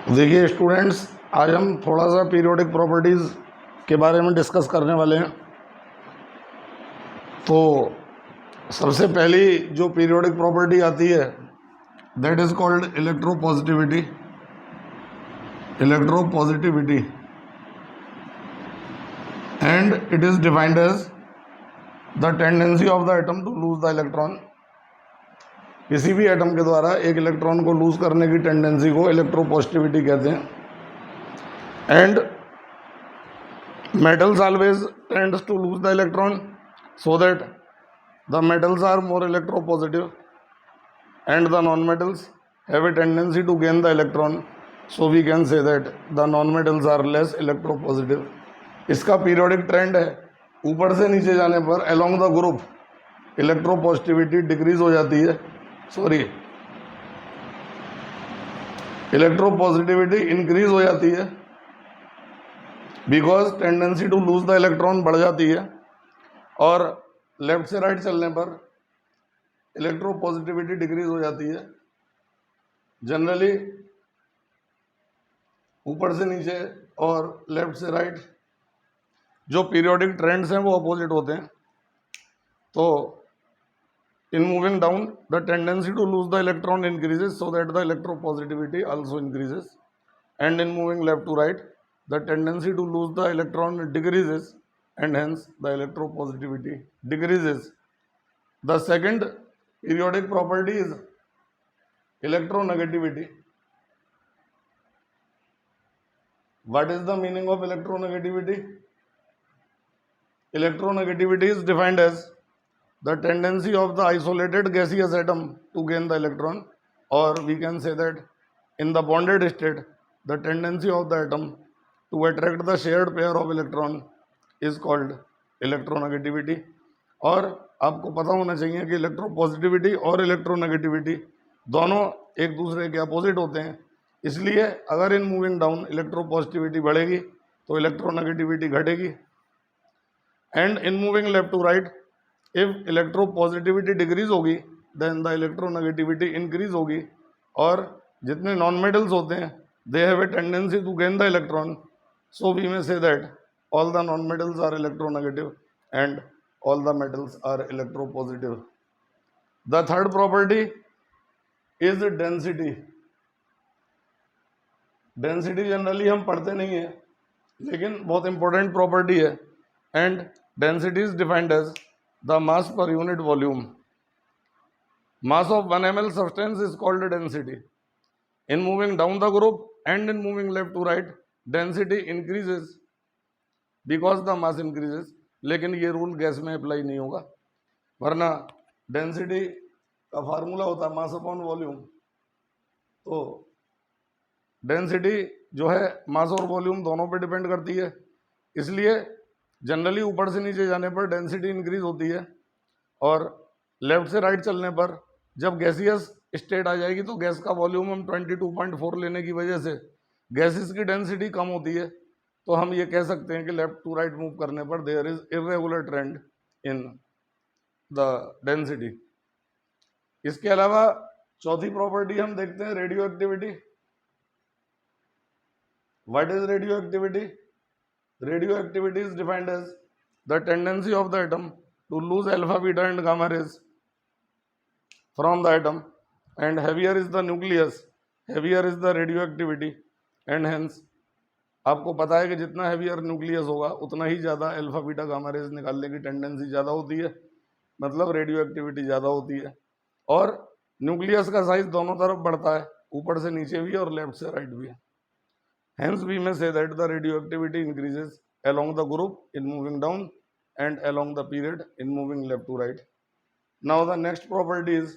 देखिए स्टूडेंट्स, आज हम थोड़ा सा पीरियोडिक प्रॉपर्टीज़ के बारे में डिस्कस करने वाले हैं। तो सबसे पहली जो पीरियोडिक प्रॉपर्टी आती है that is called electropositivity. Electropositivity and it is defined as the tendency of the atom to lose the electron. किसी भी एटम के द्वारा एक इलेक्ट्रॉन को लूज करने की टेंडेंसी को इलेक्ट्रोपॉजिटिविटी कहते हैं। And metals always tends to lose the electron, so that the metals are more electropositive and the non-metals have a tendency to gain the electron, so we can say that the non-metals are less electropositive. इसका periodic trend है, ऊपर से नीचे जाने पर along the group electropositivity decrease हो जाती है, इलेक्ट्रोपॉजिटिविटी इंक्रीज हो जाती है because tendency to lose the electron बढ़ जाती है, और लेफ्ट से राइट चलने पर इलेक्ट्रोपॉजिटिविटी डिक्रीज हो जाती है। जनरली ऊपर से नीचे और लेफ्ट से राइट जो पीरियोडिक ट्रेंड्स हैं वो अपोजिट होते हैं। तो in moving down the tendency to lose the electron increases, so that the electropositivity also increases, and in moving left to right the tendency to lose the electron decreases, and hence the electropositivity decreases. The second periodic property is electronegativity. What is the meaning of electronegativity? Electronegativity is defined as the tendency of the isolated gaseous atom to gain the electron, or we can say that in the bonded state the tendency of the atom to attract the shared pair of electron is called electronegativity. और आपको पता होना चाहिए कि electropositivity और electronegativity दोनों एक दूसरे के अपोजिट होते हैं। इसलिए अगर इन मूविंग डाउन इलेक्ट्रोपॉजिटिविटी बढ़ेगी तो इलेक्ट्रोनेगेटिविटी घटेगी, and in moving left to right if electropositivity decrease होगी देन द इलेक्ट्रोनेगेटिविटी इंक्रीज होगी, और जितने नॉन मेटल्स होते हैं they have a tendency to gain the electron, so we may say that all the non-metals are electronegative and all the metals are electropositive. The third property is density. Density generally हम पढ़ते नहीं है, लेकिन बहुत important property है, and density is defined as the mass per unit volume. Mass of 1 ml substance is called density. In moving down the group and in moving left to right density increases because the mass increases, लेकिन ये rule gas में apply नहीं होगा, वरना density का formula होता है mass upon volume. तो डेंसिटी जो है मास और वॉल्यूम दोनों पे डिपेंड करती है, इसलिए जनरली ऊपर से नीचे जाने पर डेंसिटी इंक्रीज होती है, और लेफ्ट से राइट चलने पर जब गैसियस स्टेट आ जाएगी तो गैस का वॉल्यूम हम 22.4 लेने की वजह से गैसेस की डेंसिटी कम होती है। तो हम ये कह सकते हैं कि लेफ्ट टू राइट मूव करने पर there is irregular trend in the density. इसके अलावा चौथी प्रॉपर्टी हम देखते हैं radioactivity. What is radioactivity? Radioactivity is defined as the tendency of the atom to lose alpha beta and gamma rays from the atom, and heavier is the nucleus, heavier is the radioactivity, and hence आपको पता है कि जितना heavier nucleus होगा उतना ही ज़्यादा alpha beta gamma rays निकालने की टेंडेंसी ज़्यादा होती है, मतलब रेडियो एक्टिविटी ज़्यादा होती है। और न्यूक्लियस का साइज दोनों तरफ बढ़ता है, ऊपर से नीचे भी और लेफ्ट से राइट भी। हेंस वी में say that the radio activity increases along the group in moving down and along the period in moving left to right. Now the next property is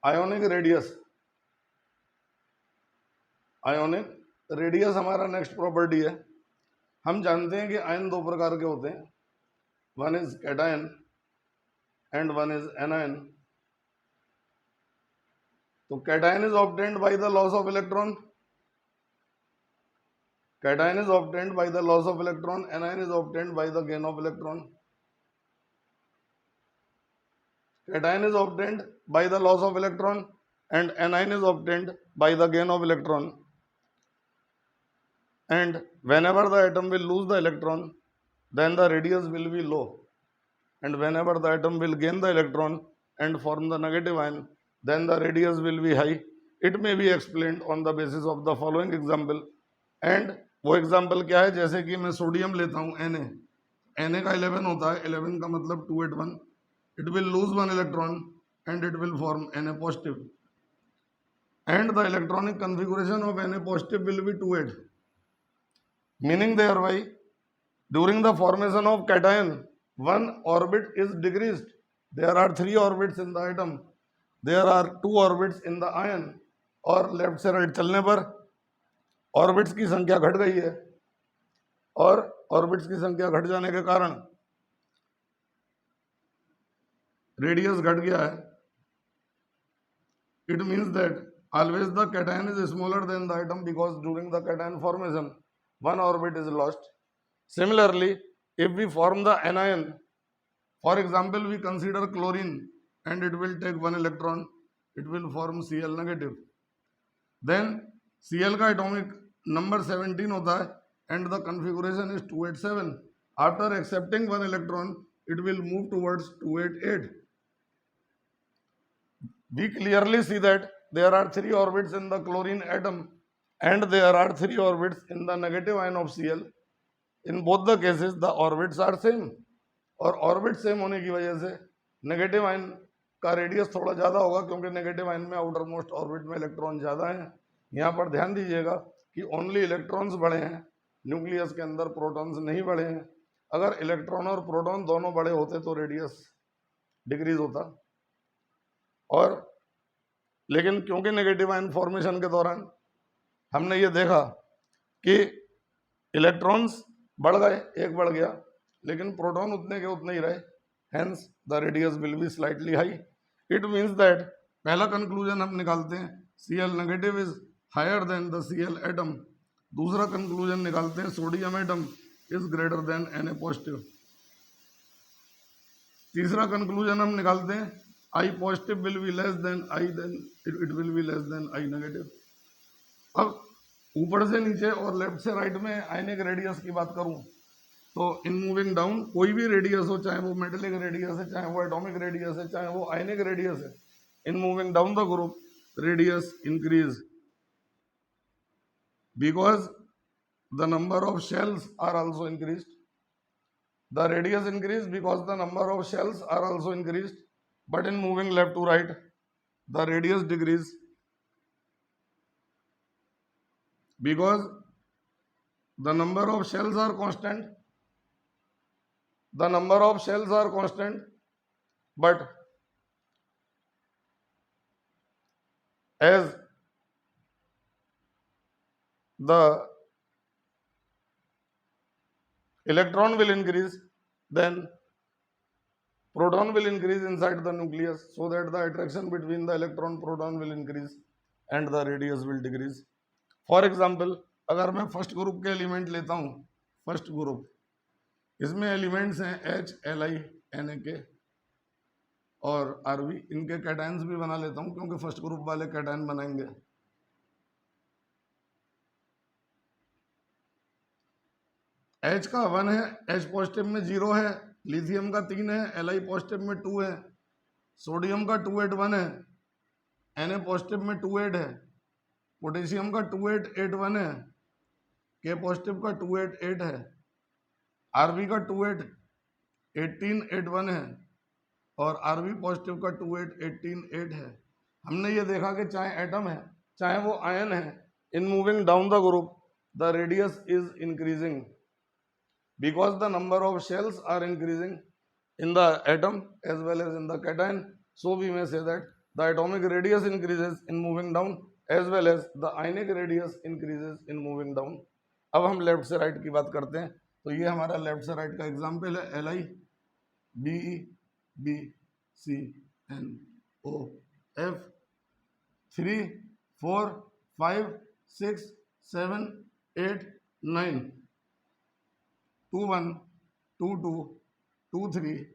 ionic radius. Ionic radius हमारा next property है। हम जानते हैं कि ion दो प्रकार के होते हैं, one is cation and one is anion. तो cation is obtained by the loss of electron, cation is obtained by the loss of electron, anion is obtained by the gain of electron. Cation is obtained by the loss of electron, and anion is obtained by the gain of electron, and whenever the atom will lose the electron, then the radius will be low, and whenever the atom will gain the electron and form the negative ion, then the radius will be high. It may be explained on the basis of the following example. And वो example क्या है, जैसे कि मैं sodium लेता हूँ Na का 11 होता है, 11 का मतलब 281, it will lose one electron and it will form Na positive, and the electronic configuration of Na positive will be 28, meaning thereby during the formation of cation one orbit is decreased. There are 3 orbits in the atom, there are 2 orbits in the ion, और left से right चलने पर orbits की संख्या घट गई है, और ऑर्बिट्स की संख्या घट जाने के कारण रेडियस घट गया है. It means that always the cation is smaller than the atom because during the cation formation one orbit is lost. Similarly, if we form the anion, for example we consider chlorine and it will take one electron, it will form Cl negative. Then Cl का atomic number 17 होता है and the configuration is 287. After accepting one electron, it will move towards 288. We clearly see that there are 3 orbits in the chlorine atom and there are 3 orbits in the negative ion of Cl. In both the cases the orbits are same, और orbit same होने की वजह से negative ion का radius थोड़ा ज़्यादा होगा, क्योंकि नेगेटिव आयन में आउटर मोस्ट ऑर्बिट में इलेक्ट्रॉन ज़्यादा हैं. यहाँ पर ध्यान दीजिएगा कि ओनली इलेक्ट्रॉन्स बड़े हैं, न्यूक्लियस के अंदर प्रोटॉन्स नहीं बड़े हैं. अगर इलेक्ट्रॉन और प्रोटॉन दोनों बड़े होते तो रेडियस डिक्रीज होता, और लेकिन क्योंकि नेगेटिव आयन फॉर्मेशन के दौरान हमने ये देखा कि इलेक्ट्रॉन्स बढ़ गए, एक बढ़ गया, लेकिन प्रोटॉन उतने के उतने ही रहे, hence the radius will be slightly high. It means that पहला कंक्लूजन हम निकालते हैं Cl negative is higher than the Cl atom. दूसरा कंक्लूजन निकालते हैं sodium atom is greater than Na positive. तीसरा कंक्लूजन हम निकालते हैं I positive will be less than I, then it will be less than I negative. अब ऊपर से नीचे और लेफ्ट से राइट में आयनिक रेडियस की बात करूं तो इन मूविंग डाउन कोई भी रेडियस हो, चाहे वो मेटेलिक रेडियस है, चाहे वो एटॉमिक रेडियस है, चाहे वो आयनिक रेडियस है, इन moving down the group radius increase because the number of shells are also increased. The radius increased because the number of shells are also increased, but in moving left to right the radius decrease because the number of shells are constant. The number of shells are constant, but as the electron will increase, then proton will increase inside the nucleus, so that the attraction between the electron proton will increase and the radius will decrease. For example, अगर मैं first group के element लेता हूँ, first group, इसमें elements हैं H, Li, Na और Rv. इनके cations भी बना लेता हूँ क्योंकि फर्स्ट ग्रुप वाले कैटायन बनाएंगे. H का 1 है, H पॉजिटिव में 0 है, लिथियम का 3 है, Li पॉजिटिव में 2 है, सोडियम का 281 है, Na पॉजिटिव में 28 है, पोटेशियम का 2881 है, K पॉजिटिव का 288 है, Rv का 1881 है और Rv पॉजिटिव का 28188 है. हमने ये देखा कि चाहे एटम है चाहे वो आयन है, इन moving down the group the radius is increasing because the number of shells are increasing in the atom as well as in the cation. So we may say that the atomic radius increases in moving down as well as the ionic radius increases in moving down. अब हम left से right की बात करते हैं, तो ये हमारा लेफ्ट से राइट का एग्जाम्पल है Li, Be, B, C, N, O, F, 3, 4, 5, 6, 7, 8, 9, 21, 22, 23,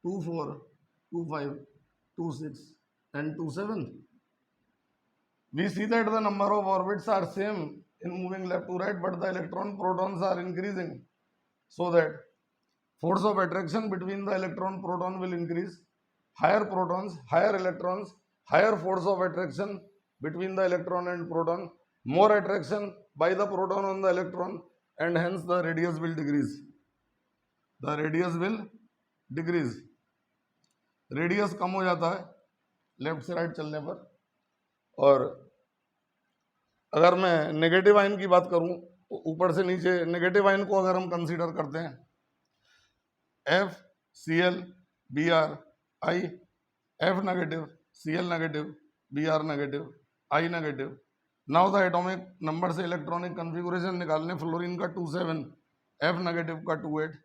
24, 25, 26 and 27. we see that the number of orbits are same in moving left to right, but the electron protons are increasing, so that force of attraction between the electron proton will increase. Higher protons, higher electrons, higher force of attraction between the electron and proton, more attraction by the proton on the electron, and hence the radius will decrease. The radius will decrease. Radius कम हो जाता है left से right चलने पर। और अगर मैं नेगेटिव आयन की बात करूं तो ऊपर से नीचे नेगेटिव आयन को अगर हम कंसीडर करते हैं, F C L B R I, F negative C L negative B R negative I negative. Now the atomic number से इलेक्ट्रॉनिक कन्फिगुरेशन निकालने, फ्लोरीन का 27, एफ नेगेटिव का 28,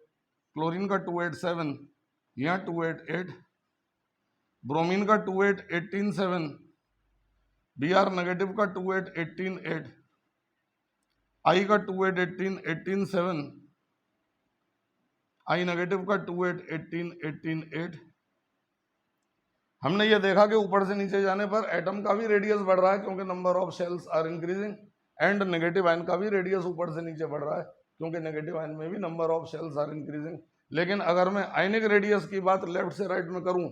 क्लोरीन का 287, यहाँ 288, ब्रोमीन का 28187, बी आर नेगेटिव का 28188, आई का 2818187, आई नेगेटिव का 2818188। हमने ये देखा कि ऊपर से नीचे जाने पर एटम का भी रेडियस बढ़ रहा है क्योंकि number of shells are increasing, and negative ion का भी रेडियस ऊपर से नीचे बढ़ रहा है क्योंकि नेगेटिव आयन में भी number of shells are increasing. लेकिन अगर मैं आयनिक रेडियस की बात लेफ्ट से राइट में करूं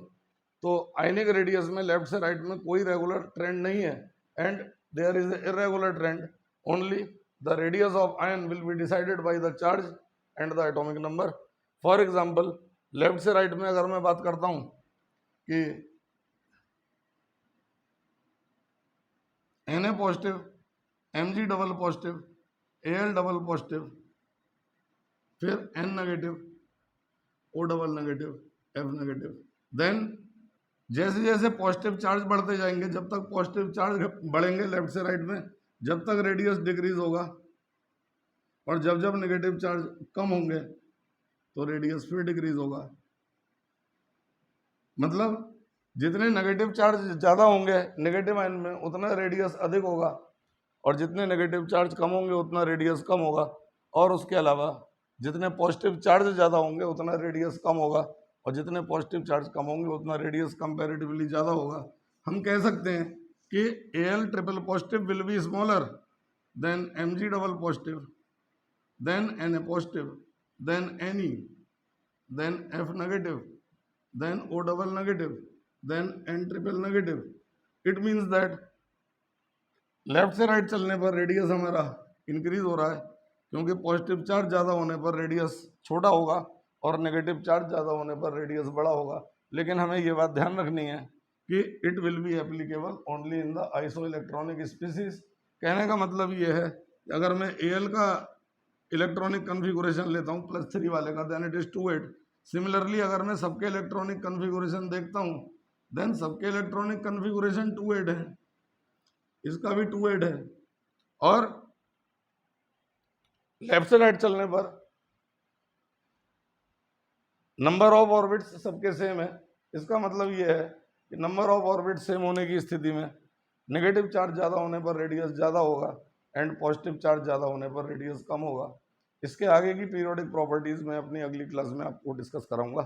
तो आयनिक रेडियस में लेफ्ट से राइट में कोई रेगुलर ट्रेंड नहीं है, and there is irregular trend. Only the radius of ion will be decided by the charge and the atomic number. For example, left से राइट में अगर मैं बात करता हूं कि Na positive, Mg double positive, Al double positive, फिर N negative, O double negative, F negative. Then जैसे जैसे पॉजिटिव चार्ज बढ़ते जाएंगे, जब तक पॉजिटिव चार्ज बढ़ेंगे लेफ्ट से राइट में, जब तक रेडियस डिक्रीज होगा, और जब जब नेगेटिव चार्ज कम होंगे तो रेडियस फिर डिक्रीज होगा। मतलब जितने नेगेटिव चार्ज ज़्यादा होंगे नेगेटिव आयन में उतना रेडियस अधिक होगा, और जितने नेगेटिव चार्ज कम होंगे उतना रेडियस कम होगा। और उसके अलावा जितने पॉजिटिव चार्ज ज़्यादा होंगे उतना रेडियस कम होगा, और जितने पॉजिटिव चार्ज कम होंगे उतना रेडियस कंपैरेटिवली ज़्यादा होगा। हम कह सकते हैं कि Al triple positive will be smaller than Mg double positive, then Na positive, then Ne, then F negative, then O double negative, then N triple negative. It means that left से right चलने पर radius हमारा increase हो रहा है क्योंकि positive charge ज़्यादा होने पर रेडियस छोटा होगा और नेगेटिव चार्ज ज़्यादा होने पर रेडियस बड़ा होगा। लेकिन हमें ये बात ध्यान रखनी है कि it will be applicable only in the iso electronic species. कहने का मतलब ये है कि अगर मैं Al का इलेक्ट्रॉनिक कन्फिगुरेशन लेता हूँ +3 वाले का, देन इट इज़ 28। सिमिलरली अगर मैं सबके इलेक्ट्रॉनिक कन्फिगुरेशन देखता हूँ देन सबके इलेक्ट्रॉनिक कन्फिगुरेशन 28 है, इसका भी 28 है, और लेफ्ट से राइट चलने पर नंबर ऑफ ऑर्बिट्स सबके सेम है। इसका मतलब ये है कि नंबर ऑफ ऑर्बिट सेम होने की स्थिति में नेगेटिव चार्ज ज़्यादा होने पर रेडियस ज़्यादा होगा एंड पॉजिटिव चार्ज ज़्यादा होने पर रेडियस कम होगा। इसके आगे की पीरियोडिक प्रॉपर्टीज़ मैं अपनी अगली क्लास में आपको डिस्कस कराऊंगा।